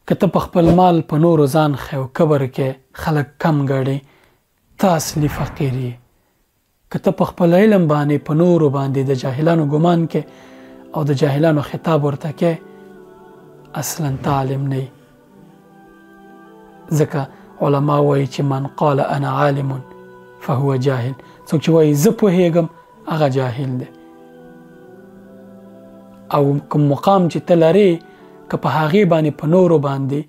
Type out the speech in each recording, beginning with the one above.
که ته په خپل مال په نورو ځان ښیې او کبر کې خلک کم ګڼي ته اصلي فقیر یې. که ته په خپل علم باندې په نورو باندې د جاهلانو ګمان کې او د جاهلانو خطاب ورته کې اصلا ته عالم نه یې. ځکه علما وایي چې من قال انا عالم فهو جاهل. څوک چې وایي زه پوهېږم هغه جاهل دی. او کوم مقام چې ته لرې که په هغې باندې په نورو باندې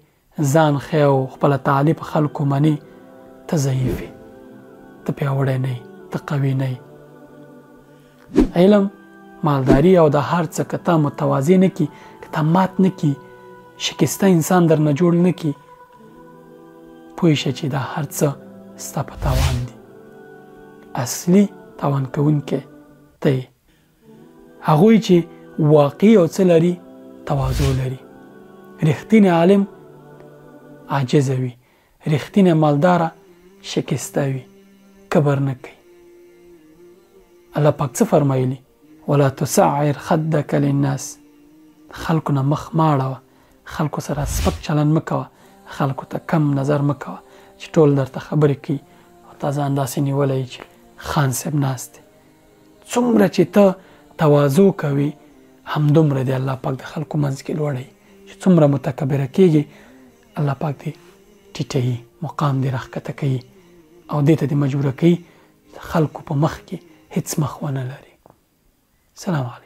ځان ښیې او خپله تعالی په خلکو منې ته ضعیف یې، ته پیاوړی نه یې، ته قوي نه یې. علم مالداري او د هر څه که ته متوازی نه کي، که ته مات نه کي، شکسته انسان در نه جوړ نه کي، پوه شه چې دا هر څه ستا په تاوان دي. اصلي تاوان کوونکی ته یې. هغوی چې واقعي او څه لري تواضع لري. رښتینی عالم عاجز وي، رښتینی مالداره شکسته وي، کبر نه کوي. الله پاک څه فرمایلی؟ ولا تسعر خدك للناس. خلکو نه مخ ماړوه، خلکو سره سپک چلن مه کوه، خلکو ته کم نظر مه کوه چې ټول درته خبرې کوي او تا ځان داسې نیولی چې خان صاحب ناست دی. څومره چې ته تواضع کوي همدومره دی الله پاک د خلکو منځ کې لوړوي. چې څومره متکبره کېږي الله پاک دې ټیټوي، مقام دې راښکته کوي او دې ته دې مجبوره کوي د خلکو په مخ کې هیڅ مخ ونه لري. سلام علیکم.